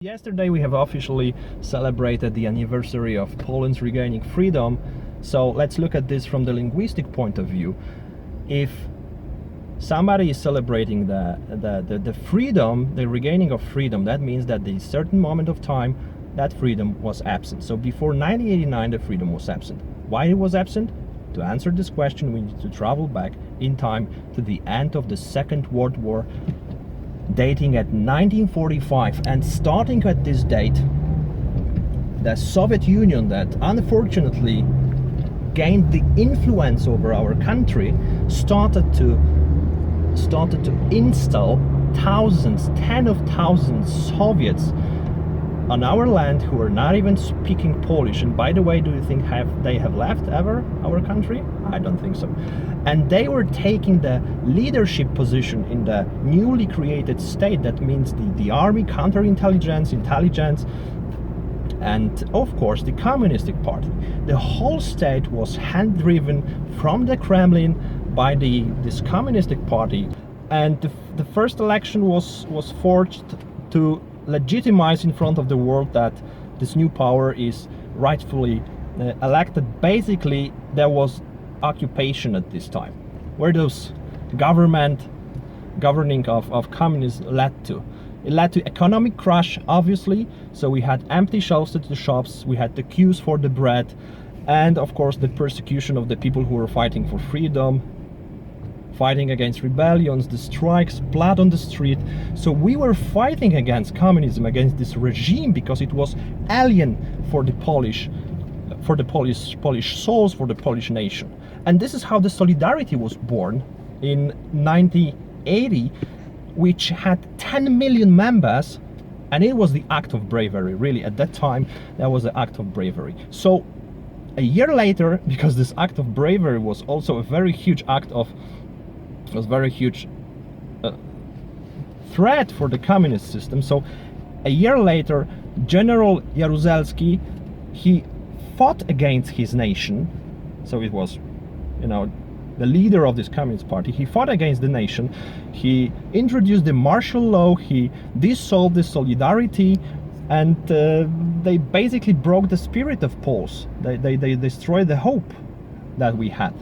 Yesterday we have officially celebrated the anniversary of Poland's regaining freedom. So let's look at this from the linguistic point of view. If somebody is celebrating the freedom, the regaining of freedom, that means that at a certain moment of time that freedom was absent. So before 1989 the freedom was absent. Why it was absent? To answer this question we need to travel back in time to the end of the Second World War, dating at 1945, and starting at this date the Soviet Union, that unfortunately gained the influence over our country, started to install thousands, tens of thousands Soviets on our land who are not even speaking Polish. And by the way, do you think they have left ever our country? I don't think so. And they were taking the leadership position in the newly created state. That means the army, counterintelligence, intelligence, and of course the Communist Party. The whole state was hand-driven from the Kremlin by this Communist Party. And the first election was forged to legitimize in front of the world that this new power is rightfully elected. Basically, there was occupation at this time, where those governing of communists led to. It led to economic crash, obviously. So we had empty shelves at the shops, we had the queues for the bread, and of course the persecution of the people who were fighting for freedom, fighting against rebellions, the strikes, blood on the street. So we were fighting against communism, against this regime, because it was alien for the Polish souls, for the Polish nation. And this is how the Solidarity was born in 1980, which had 10 million members, and it was the act of bravery. Really, at that time, that was the act of bravery. So a year later, because this act of bravery was also a very huge threat for the communist system. So a year later, General Jaruzelski, he fought against his nation. So it was, the leader of this Communist Party. He fought against the nation. He introduced the martial law. He dissolved the Solidarity, and they basically broke the spirit of Poles. They destroyed the hope that we had.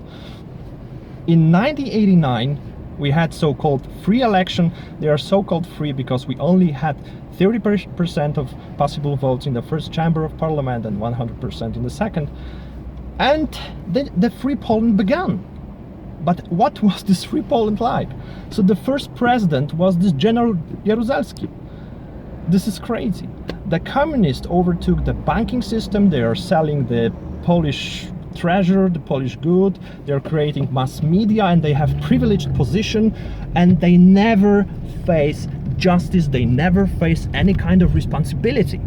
In 1989, we had so-called free election. They are so-called free because we only had 30% of possible votes in the first chamber of parliament and 100% in the second. And the free Poland began. But what was this free Poland like? So the first president was this General Jaruzelski. This is crazy. The communists overtook the banking system. They are selling the Polish treasure, the Polish good. They're creating mass media, and they have privileged position, and they never face justice. They never face any kind of responsibility.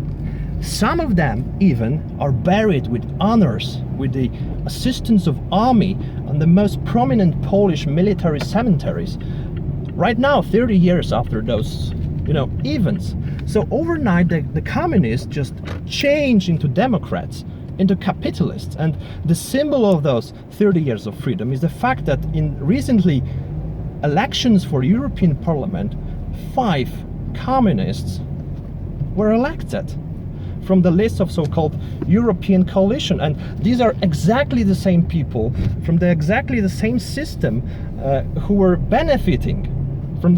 Some of them even are buried with honors, with the assistance of army, on the most prominent Polish military cemeteries. Right now, 30 years after those events. So overnight the communists just changed into Democrats, into capitalists. And the symbol of those 30 years of freedom is the fact that in recently elections for European Parliament, 5 communists were elected from the list of so-called European coalition. And these are exactly the same people from exactly the same system who were benefiting from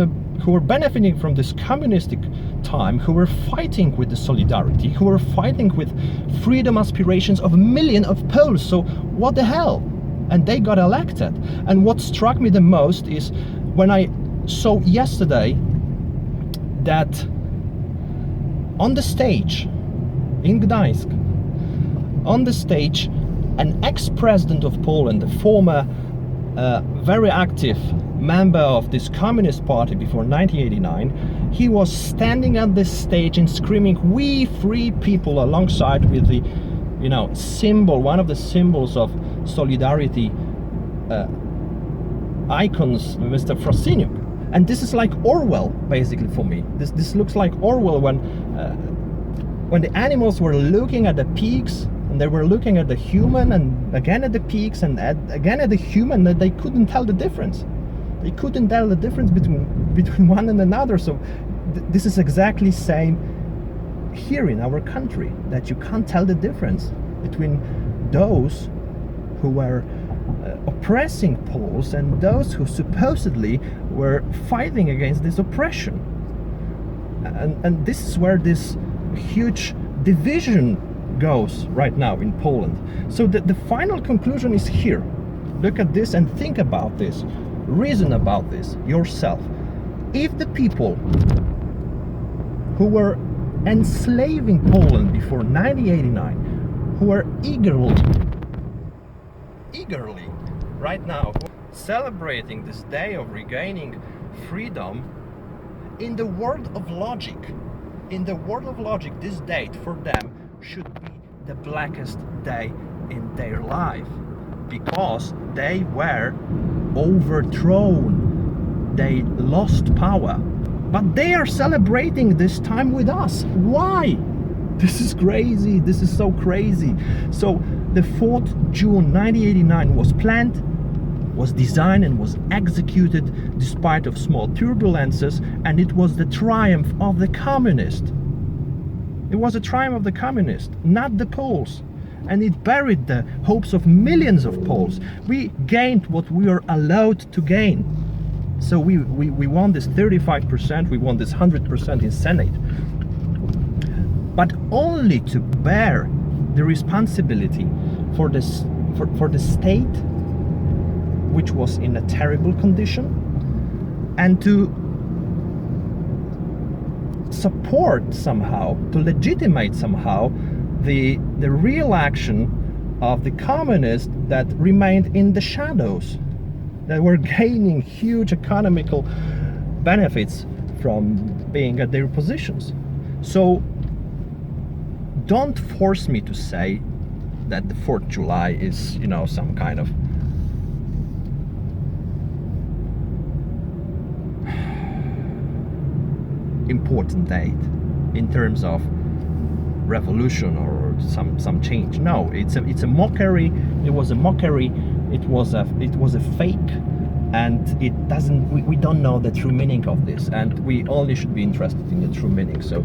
this communistic time, who were fighting with the Solidarity, who were fighting with freedom aspirations of a million of Poles. So what the hell? And they got elected. And what struck me the most is when I saw yesterday that on the stage in Gdańsk, on the stage, an ex-president of Poland, a former very active member of this Communist Party before 1989, he was standing at this stage and screaming, "We free people," alongside with the symbol, one of the symbols of Solidarity icons, Mr. Frosiniuk. And this is like Orwell, basically, for me. This looks like Orwell when the animals were looking at the pigs, and they were looking at the human, and again at the pigs, and again at the human, that they couldn't tell the difference. They couldn't tell the difference between one and another. So this is exactly same here in our country, that you can't tell the difference between those who were oppressing Poles and those who supposedly were fighting against this oppression. And this is where this huge division goes right now in Poland. So the final conclusion is here. Look at this and think about this. Reason about this yourself. If the people who were enslaving Poland before 1989, who are eagerly right now celebrating this day of regaining freedom, in the world of logic, this date for them should be the blackest day in their life, because they were overthrown, they lost power. But they are celebrating this time with us. Why? This is crazy. This is so crazy. So the 4th June 1989 was planned, was designed and was executed despite of small turbulences, and it was the triumph of the communists. It was a triumph of the communists, not the Poles. And it buried the hopes of millions of Poles. We gained what we were allowed to gain. So we won this 35%, we won this 100% in Senate. But only to bear the responsibility for this, for the state, which was in a terrible condition, and to support somehow, to legitimate somehow the real action of the communists that remained in the shadows, that were gaining huge economical benefits from being at their positions. So don't force me to say that the 4th July is, you know, some kind of important date in terms of revolution or some change. No, it's a mockery. It was a mockery. It was a fake, and it doesn't. We don't know the true meaning of this, and we only should be interested in the true meaning. So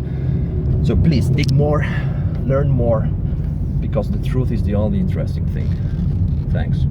please dig more, learn more, because the truth is the only interesting thing. Thanks.